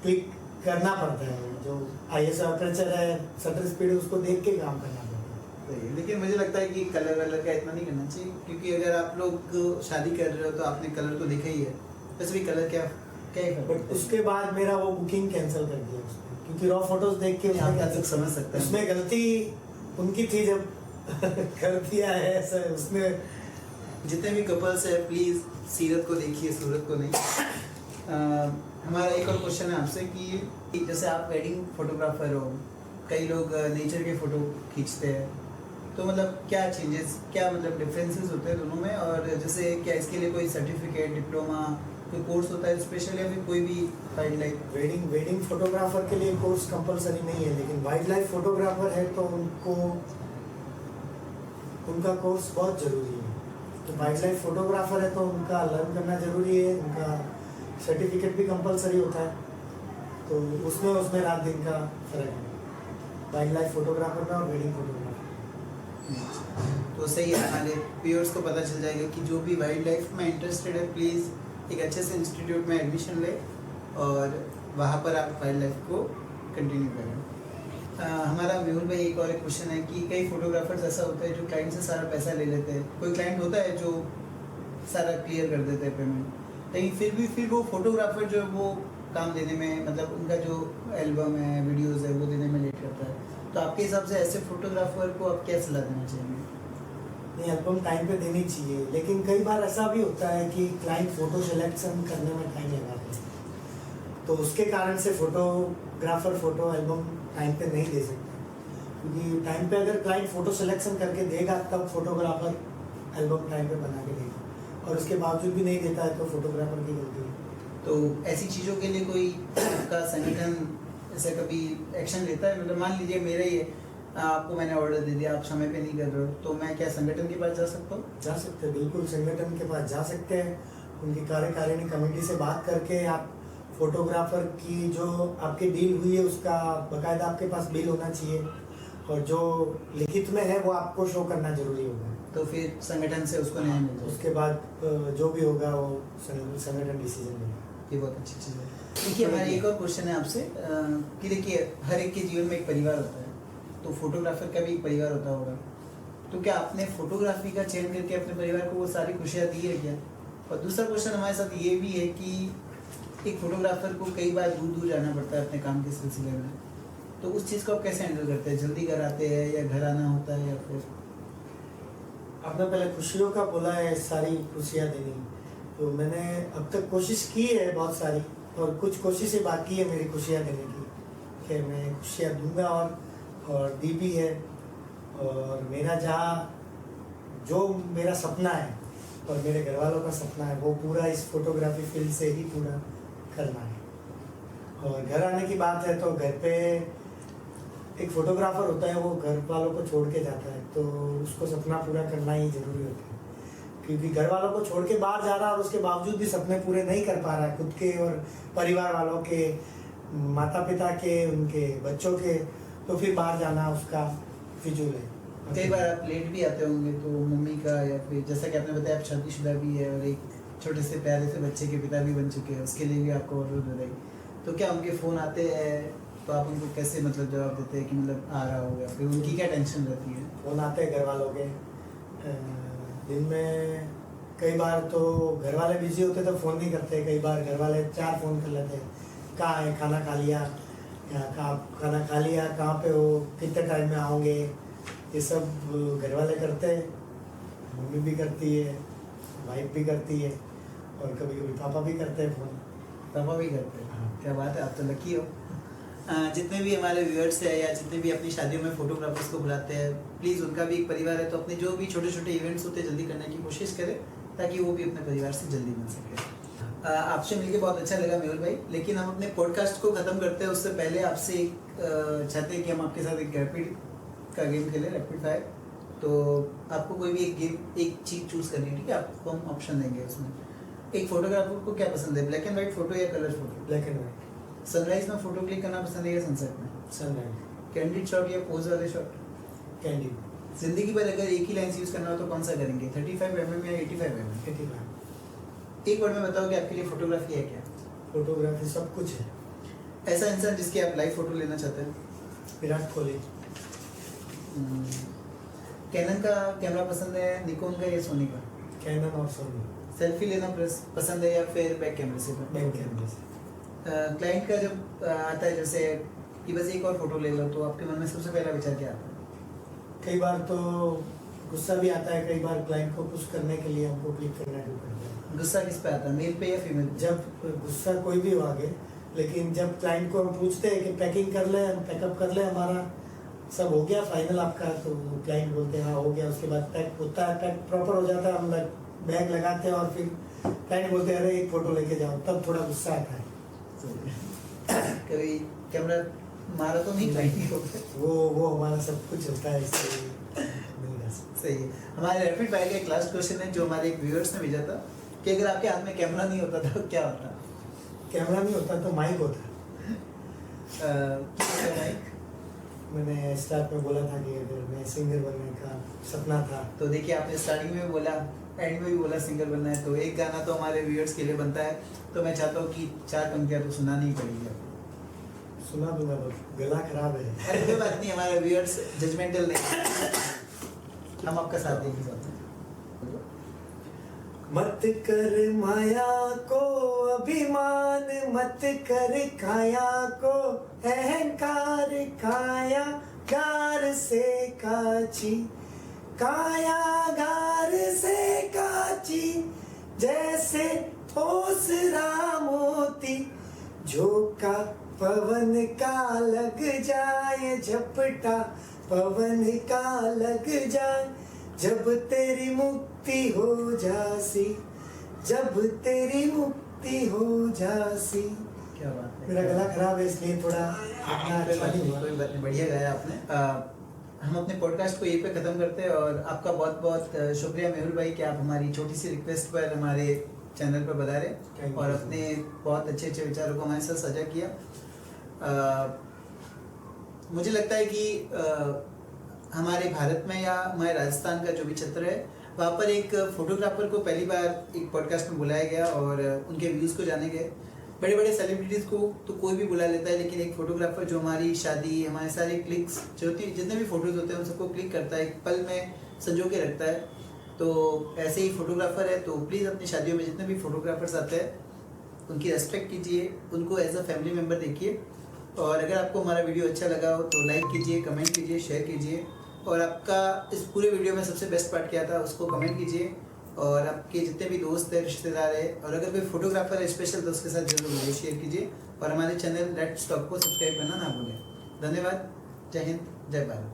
B: क्लिक करना पड़ता है। जो ISO अपर्चर है, शटर स्पीड है, उसको देख के काम करना पड़ता है।
A: लेकिन मुझे लगता है कि कलर वलर का इतना नहीं करना चाहिए, क्योंकि अगर आप लोग शादी कर रहे हो तो आपने कलर तो देखा ही है, वैसे भी कलर क्या क्या ही
B: बट उसके बाद मेरा वो बुकिंग कैंसिल कर दिया उसने, क्योंकि रॉ फोटोज देख के
A: यहाँ का तक समझ सकता है
B: उसमें गलती उनकी थी जब कर दिया है ऐसा। उसने
A: जितने भी कपल्स है प्लीज़ सीरत को देखिए, सूरत को नहीं। हमारा एक और क्वेश्चन है आपसे कि जैसे आप वेडिंग फोटोग्राफर हो, कई लोग नेचर के फ़ोटो खींचते हैं, तो मतलब क्या चेंजेस, क्या मतलब डिफरेंसेस होते हैं दोनों में, और जैसे क्या इसके लिए कोई सर्टिफिकेट, डिप्लोमा, कोई कोर्स होता है स्पेशल, या फिर कोई भी वाइल्ड लाइफ?
B: वेडिंग फोटोग्राफर के लिए कोर्स कंपलसरी नहीं है, लेकिन वाइल्ड लाइफ फोटोग्राफर है तो उनको उनका कोर्स बहुत ज़रूरी है। तो वाइल्ड लाइफ फोटोग्राफर है तो उनका लर्न करना ज़रूरी है, उनका सर्टिफिकेट भी कंपलसरी होता है। तो उसमें रात दिन का फ़र्क है वाइल्ड लाइफ फोटोग्राफर में और वेडिंग फोटोग्राफर।
A: तो सही है, हमारे व्यूअर्स को पता चल जाएगा कि जो भी वाइल्ड लाइफ में इंटरेस्टेड है प्लीज़ एक अच्छे से इंस्टीट्यूट में एडमिशन ले और वहाँ पर आप वाइल्ड लाइफ को कंटिन्यू करें। हमारा मेहुल भाई एक और एक क्वेश्चन है कि कई फोटोग्राफर्स ऐसा होता है जो क्लाइंट से सारा पैसा ले लेते हैं, कोई क्लाइंट होता है जो सारा क्लियर कर देते हैं पेमेंट, लेकिन फिर वो फोटोग्राफर जो है वो काम देने में, मतलब उनका जो एल्बम है, वीडियोज़ है, वो देने में लेट करता है। तो आपके हिसाब से ऐसे फोटोग्राफर को आप क्या सलाह देना चाहेंगे?
B: नहीं, एल्बम टाइम पे देनी चाहिए, लेकिन कई बार ऐसा भी होता है कि क्लाइंट फ़ोटो सिलेक्शन करने में टाइम लगाते हैं, तो उसके कारण से फोटोग्राफर फ़ोटो एल्बम टाइम पे नहीं दे सकता। क्योंकि टाइम पे अगर क्लाइंट फ़ोटो सिलेक्शन करके देगा तब फोटोग्राफर एल्बम टाइम पे बना के देगा, और उसके बावजूद भी नहीं देता है तो फोटोग्राफर की गलती है।
A: तो ऐसी चीज़ों के लिए कोई आपका संगठन ऐसा कभी एक्शन लेता है? मतलब मान लीजिए मेरा ही है, आपको मैंने ऑर्डर दे दिया, आप समय पे नहीं कर रहे हो, तो मैं क्या संगठन के पास जा सकता हूँ?
B: जा सकते हैं, बिल्कुल संगठन के पास जा सकते हैं। उनकी कार्यकारिणी कमेटी से बात करके आप फोटोग्राफर की जो आपकी डील हुई है उसका बाकायदा आपके पास बिल होना चाहिए, और जो लिखित में है वो आपको शो करना जरूरी होगा।
A: तो फिर संगठन से उसको न्याय मिल जाए।
B: उसके बाद जो भी होगा वो संगठन डिसीजन लेगा।
A: ये बहुत अच्छी चीज़ है। देखिए हमारा एक और क्वेश्चन है आपसे कि देखिए हर एक के जीवन में एक परिवार होता है, तो फोटोग्राफर का भी एक परिवार होता होगा, तो क्या आपने फोटोग्राफी का चयन करके अपने परिवार को वो सारी खुशियाँ दी है क्या? और दूसरा क्वेश्चन हमारे साथ ये भी है कि एक फोटोग्राफर को कई बार दूर दूर जाना पड़ता है अपने काम के सिलसिले में, तो उस चीज़ को आप कैसे हैंडल करते हैं? जल्दी घर आते हैं या घर आना होता है, या फिर?
B: आपने पहले खुशियों का बोला है, सारी खुशियाँ देनी, तो मैंने अब तक कोशिश की है बहुत सारी, और कुछ कोशिशें बाकी है मेरी खुशियाँ देने की, कि मैं खुशियाँ दूंगा और दी भी है। और मेरा जो मेरा सपना है और मेरे घर वालों का सपना है वो पूरा इस फोटोग्राफी फील्ड से ही पूरा करना है। और घर आने की बात है तो घर पे एक फोटोग्राफर होता है, वो घर वालों को छोड़ के जाता है, तो उसको सपना पूरा करना ही ज़रूरी होता है। क्योंकि घर वालों को छोड़ के बाहर जा रहा है और उसके बावजूद भी सपने पूरे नहीं कर पा रहा है, खुद के और परिवार वालों के, माता पिता के, उनके बच्चों के, तो फिर बाहर जाना उसका फिजूल है।
A: कई बार आप लेट भी आते होंगे, तो मम्मी का, या फिर जैसा कि आपने बताया आप शादीशुदा भी है और एक छोटे से प्यारे से बच्चे के पिता भी बन चुके हैं, उसके लिए भी आपको बहुत बधाई। तो क्या उनके फ़ोन आते हैं तो आप उनको कैसे मतलब जवाब देते हैं कि मतलब आ रहा होगा, फिर उनकी क्या टेंशन रहती है?
B: फ़ोन आते हैं घर वालों के दिन में, कई बार तो घर वाले बिजी होते तो फ़ोन नहीं करते, कई बार घर वाले 4 फ़ोन कर लेते हैं, कहाँ है, खाना खा लिया, या खाना खा लिया, कहाँ पे हो, कितने टाइम में आओगे, ये सब घर वाले करते हैं। मम्मी भी करती है, वाइफ भी करती है, और कभी कभी पापा भी करते हैं फ़ोन।
A: पापा भी करते हैं?
B: हाँ।
A: क्या बात है, आप तो लकी हो। जितने भी हमारे व्यूअर्स हैं या जितने भी अपनी शादियों में फोटोग्राफर्स को बुलाते हैं, प्लीज़ उनका भी एक परिवार है, तो अपने जो भी छोटे छोटे इवेंट्स होते हैं जल्दी करने की कोशिश करें ताकि वो भी अपने परिवार से जल्दी मिल सके। आपसे मिलके बहुत अच्छा लगा मेहुल भाई, लेकिन हम अपने पॉडकास्ट को ख़त्म करते हैं उससे पहले आपसे एक चाहते हैं कि हम आपके साथ एक रैपिड का गेम खेलें, रैपिड फायर। तो आपको कोई भी एक गेम, एक चीज़ चूज़ करनी है, ठीक है? आपको हम ऑप्शन देंगे उसमें। एक फोटोग्राफर को क्या पसंद है, ब्लैक एंड वाइट फोटो या colour photo?
B: Black and white.
A: Sunrise में फोटो क्लिक करना पसंद है या सनसेट में?
B: सनराइज।
A: कैंडिड शॉट या पोज वाले शॉट?
B: कैंडिड।
A: जिंदगी भर अगर एक ही लेंस यूज करना हो तो कौन सा करेंगे, 35 mm या 85 mm?
B: 85।
A: एक वर्ड में बताओ कि आपके लिए फोटोग्राफी है क्या?
B: फोटोग्राफी सब कुछ है।
A: ऐसा इंसान जिसकी आप लाइव फोटो लेना चाहते हैं?
B: विराट कोहली।
A: कैनन का कैमरा पसंद है, निकॉन का या सोनी का?
B: कैनन और सोनी।
A: सेल्फी लेना पसंद है या फिर बैक कैमरे से?
B: बैक कैमरे से।
A: क्लाइंट का जब आता है जैसे कि बस एक और फोटो ले लो, तो आपके मन में सबसे पहला विचार क्या आता है?
B: कई बार तो गुस्सा भी आता है, कई बार क्लाइंट को खुश करने के लिए हमको क्लिक करना भी पड़ता है।
A: गुस्सा किस पे आता है, मेल पे या फीमेल?
B: जब गुस्सा कोई भी हो आगे, लेकिन जब क्लाइंट को हम पूछते हैं कि पैकिंग कर ले, हम पैकअप कर ले, हमारा सब हो गया फाइनल आपका, तो क्लाइंट बोलते हैं हाँ हो गया, उसके बाद पैक होता है, पैक प्रॉपर हो जाता है, हम बैग लगाते हैं और फिर क्लाइंट बोलते हैं अरे एक फ़ोटो लेके जाओ, तब थोड़ा गुस्सा आता है।
A: कभी कैमरा मारा तो नहीं क्लाइंट को?
B: वो हमारा सब कुछ होता है, इसलिए नहीं रह सकते।
A: सही है। हमारे रैपिड फायर का एक लास्ट क्वेश्चन है जो हमारे एक व्यूअर्स ने भेजा था कि अगर आपके हाथ में कैमरा नहीं होता तो क्या होता?
B: कैमरा नहीं होता तो माइक होता।
A: माइक?
B: मैंने स्टार्ट में बोला था कि अगर मैं सिंगर बनने का सपना था,
A: तो देखिए आपने स्टार्टिंग में बोला, एंड में भी बोला सिंगर बनना है, तो एक गाना तो हमारे व्यूअर्स के लिए बनता है, तो मैं चाहता हूँ कि 4 पंक्तियाँ तो सुनानी ही पड़ेगी आपको।
B: सुना दूंगा, गला खराब है।
A: अरे कोई बात नहीं, हमारे व्यूअर्स जजमेंटल नहीं, हम आपका साथ देंगे साथ में।
B: मत कर माया को अभिमान, मत कर काया को अहंकार, काया गार से काची, काया गार से काची, जैसे ठोस मोती, झोंका पवन का लग जाए, झपटा पवन का लग जाए, जब तेरी मुक्ति हो जासी, जब तेरी मुक्ति हो जासी।
A: क्या बात है।
B: मेरा गला खराब है इसलिए थोड़ा अपना अच्छा नहीं हुआ।
A: कोई बात नहीं, बढ़िया गाया आपने। हम अपने पॉडकास्ट को यहीं पे ख़त्म करते हैं और आपका बहुत बहुत शुक्रिया मेहुल भाई कि आप हमारी छोटी सी रिक्वेस्ट पर हमारे चैनल पर पधारे और अपने बहुत अच्छे अच्छे विचारों को हमारे साथ साझा किया। मुझे लगता है कि हमारे भारत में या हमारे राजस्थान का जो भी क्षेत्र है वहाँ पर एक फोटोग्राफर को पहली बार एक पॉडकास्ट में बुलाया गया और उनके व्यूज़ को जाने गए। बड़े बड़े सेलिब्रिटीज़ को तो कोई भी बुला लेता है, लेकिन एक फोटोग्राफर जो हमारी शादी, हमारे सारे क्लिक्स जो होती जितने भी फोटोज़ होते हैं उन सबको क्लिक करता है, एक पल में संजो के रखता है। तो ऐसे ही फोटोग्राफर है, तो प्लीज़ अपनी शादियों में जितने भी फोटोग्राफर्स आते हैं उनकी रेस्पेक्ट कीजिए, उनको एज अ फैमिली मेम्बर देखिए। और अगर आपको हमारा वीडियो अच्छा लगा हो तो लाइक कीजिए, कमेंट कीजिए, शेयर कीजिए। और आपका इस पूरे वीडियो में सबसे बेस्ट पार्ट क्या था उसको कमेंट कीजिए। और आपके जितने भी दोस्त हैं, रिश्तेदार हैं, और अगर कोई फोटोग्राफर है स्पेशल तो उसके साथ जरूर वीडियो शेयर कीजिए। और हमारे चैनल लेट्स टॉक को सब्सक्राइब करना ना भूलें। धन्यवाद। जय हिंद, जय भारत।